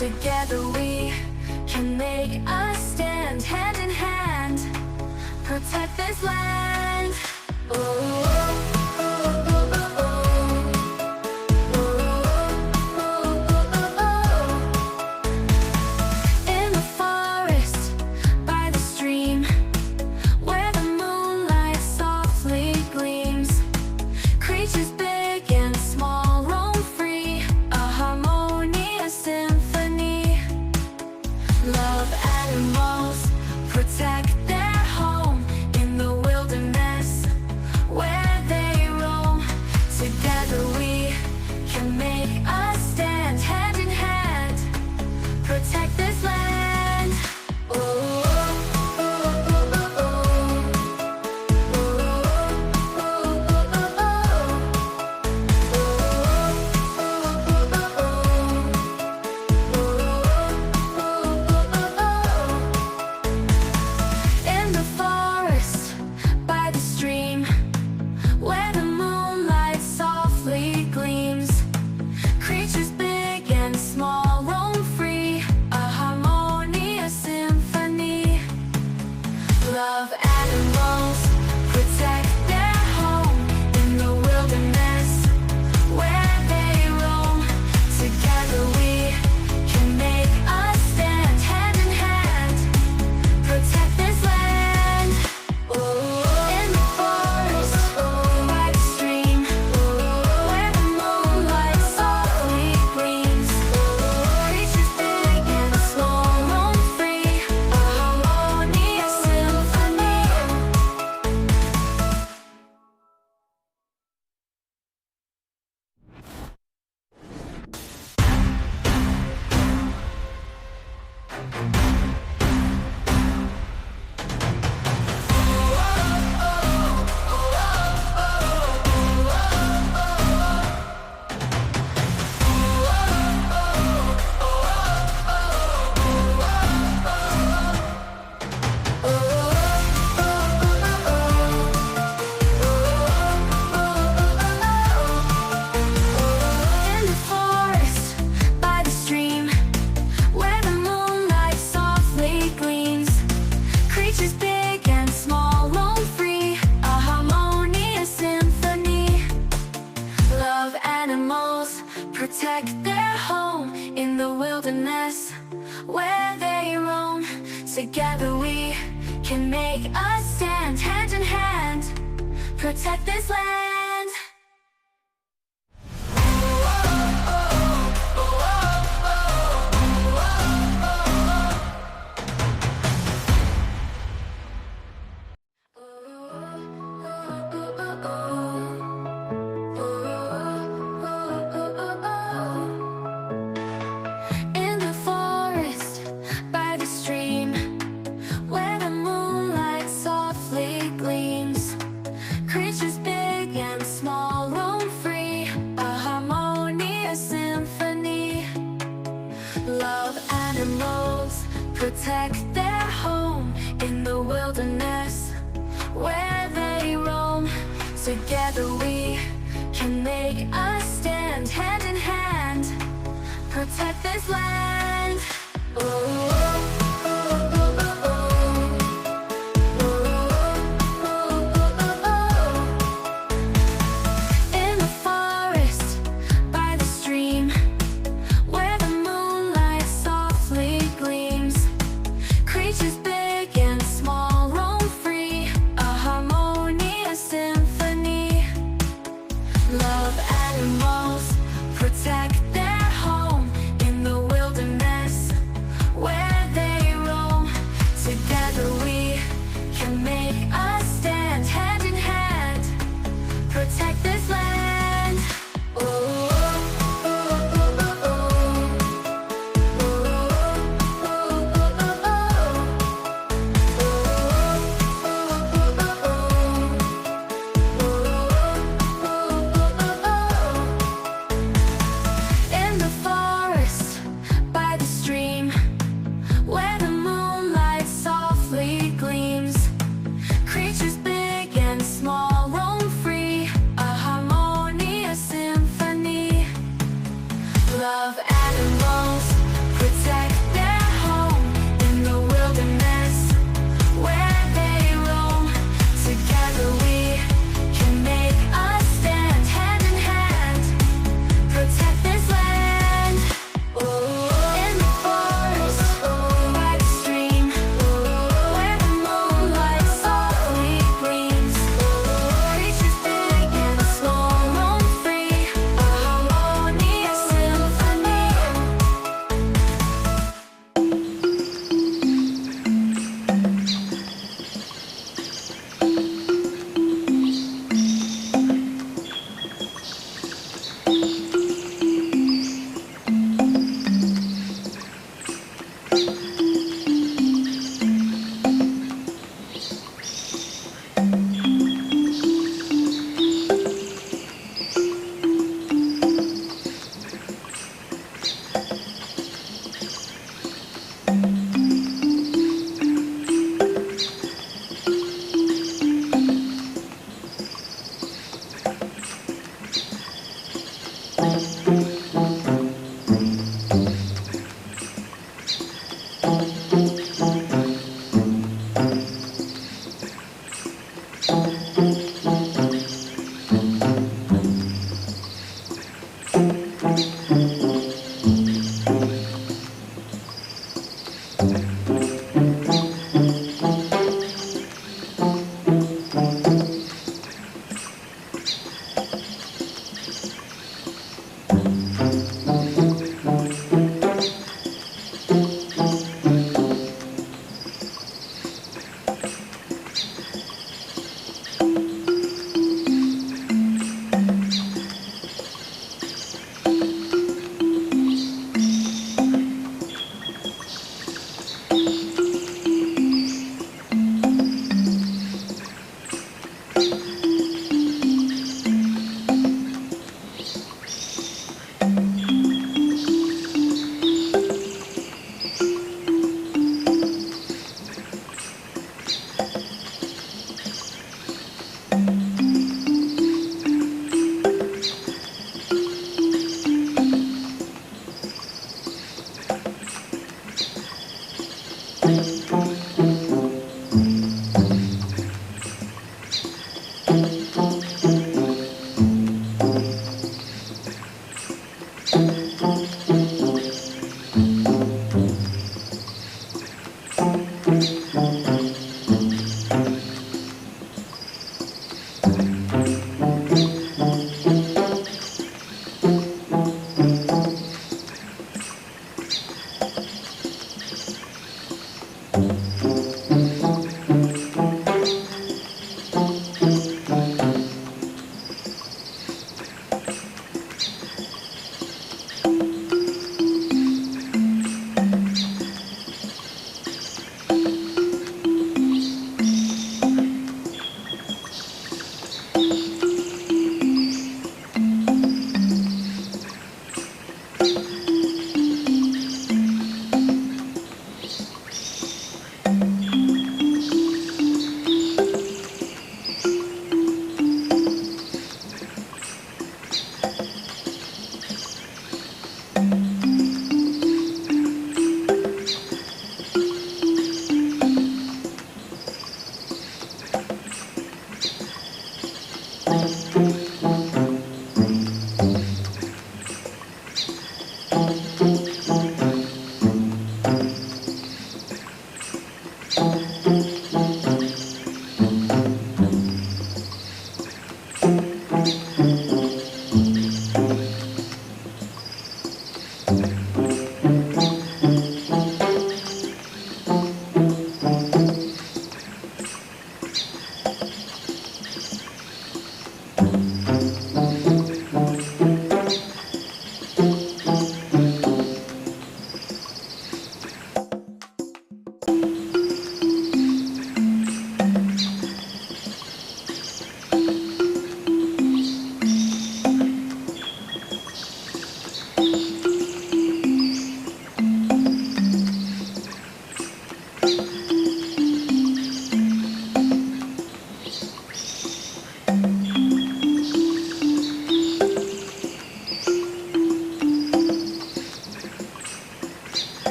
Together we can make a stand, hand in hand, protect this land. In the forest, by the stream, where the moonlight softly gleams, creatures big and small roam free, a harmonious symphony. Love animals, protect their home in the wilderness where they roam. Together we can make a stand, hand in hand, protect this land. In the forest, by the stream, where the moonlight softly gleams, creatures big and small roam free, a harmonious symphony. Love animals, protect their home in the wilderness where they roam. Together we can make a stand, hand in hand, protect this land. In the forest, by the stream, where the moonlight softly gleams, creatures big and small roam free, a harmonious symphony. In the forest, by the stream, where the moonlight softly gleams, creatures big and small roam free, a harmonious symphony. Love animals, protect their home in the wilderness where they roam. Together we can make a stand, hand in hand, protect this land. In the forest, by the stream, where the moonlight softly gleams, creatures big and small roam free, a harmonious symphony. Love animals, protect their home in the wilderness where they roam. Together we can make a stand, hand in hand, protect this land. In the forest, by the stream, where the moonlight softly gleams, creatures big and small roam free, a harmonious symphony. Love animals,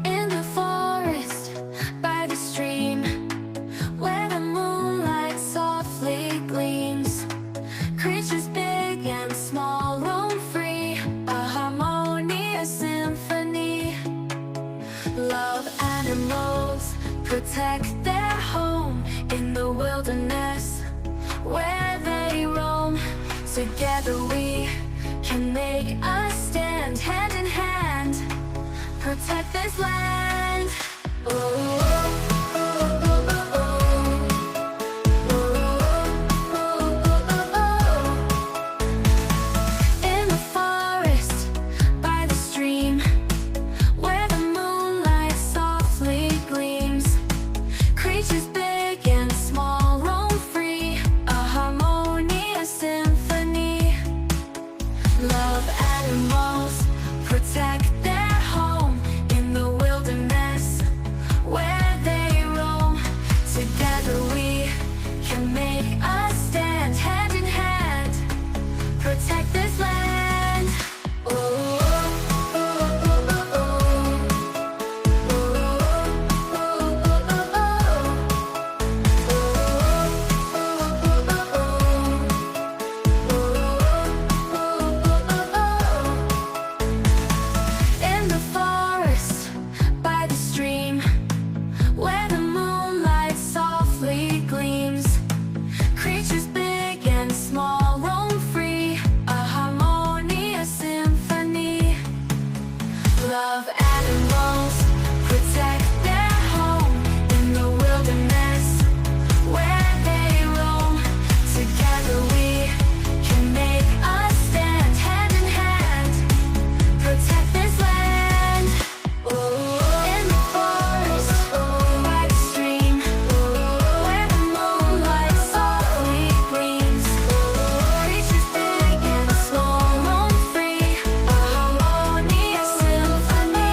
In the forest, by the stream, where the moonlight softly gleams, creatures big and small roam free, a harmonious symphony. Love animals, protect their home in the wilderness, where they roam. Together we can make a stand, hand in hand, protect this land. In the forest, by the stream, where the moonlight softly gleams, creatures big and small roam free, a harmonious symphony. Love animals, protect their home in the wilderness, where they roam. Together we can make a stand, hand in hand, protect this land. In the forest, by the stream, where the moonlight softly gleams, creatures big and small roam free, a harmonious symphony. Love animals, protect their home in the wilderness, where they roam. Together we can make a stand, hand in hand, protect this land. In the forest, by the stream, where the moonlight softly gleams, creatures big and small roam free, a harmonious symphony.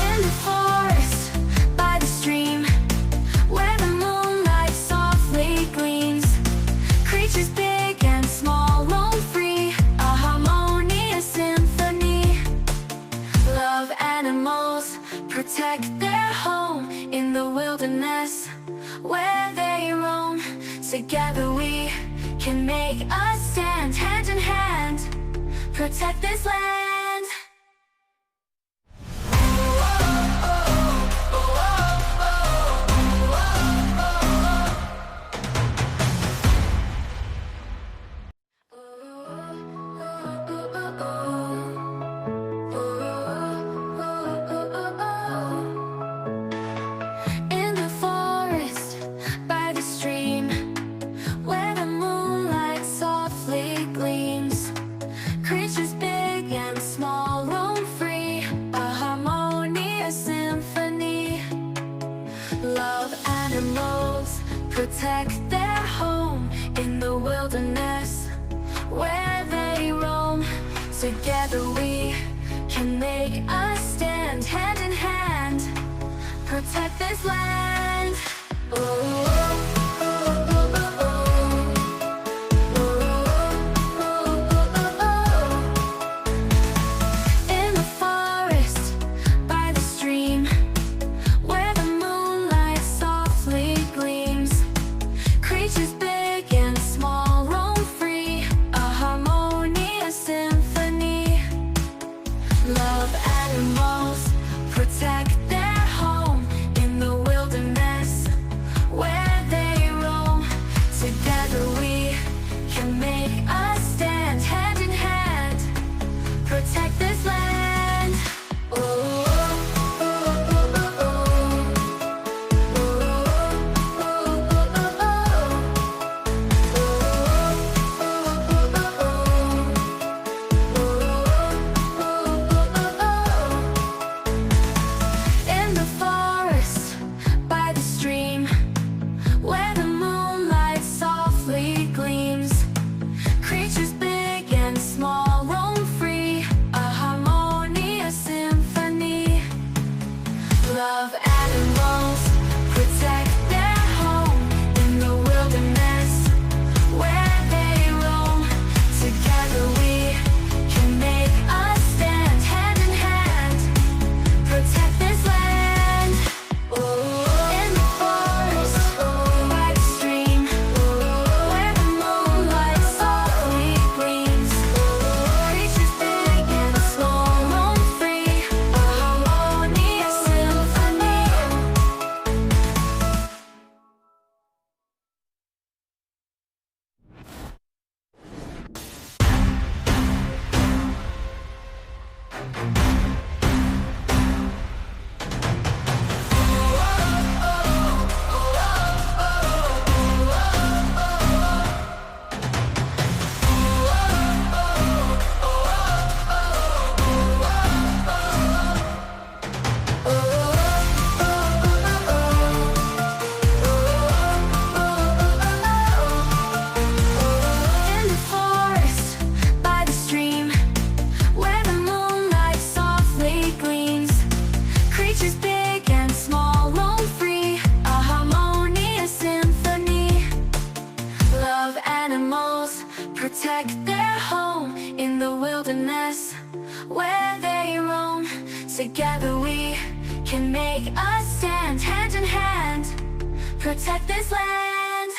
In the forest, by the stream, where the moonlight softly gleams, creatures big and small roam free, a harmonious symphony. Love animals, protect their home in the wilderness, where they roam. Together we can make a stand, hand in hand, protect this land. Together we can make a stand, hand in hand, protect this land. In the forest, by the stream, where the moonlight softly gleams, creatures big and small roam free, a harmonious symphony. Love animals, protect their home in the wilderness where they roam. Together we can make a stand, hand in hand, protect this land. In the forest, by the stream, where the moonlight softly gleams, creatures big and small roam free, a harmonious symphony. Love animals, protect their home in the wilderness where they roam. Together we can make a stand, hand in hand, protect this land. In the forest, by the stream, where the moonlight softly gleams, creatures big and small roam free, a harmonious symphony. In the forest, by the stream, where the moonlight softly gleams, creatures big and small roam free, a harmonious symphony. Love animals, protect their home in the wilderness where they roam. Together we can make a stand, hand in hand, protect this land.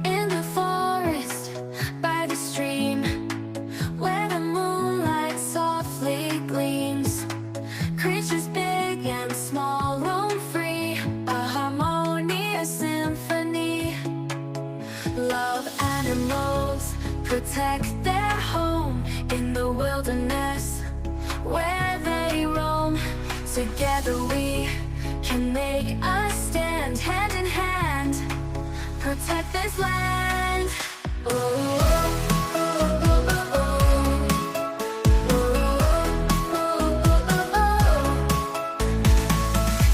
In the forest, by the stream, where the moonlight softly gleams, creatures big and small roam free, a harmonious symphony. Love animals, protect their home in the wilderness where they roam. Together we can make a stand, hand in hand, protect this land.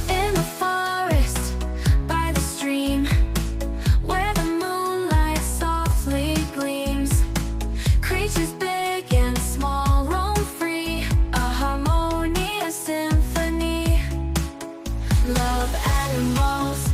In the forest, by the stream, where the moonlight softly gleams, creatures big and small roam free, a harmonious symphony. Love animals,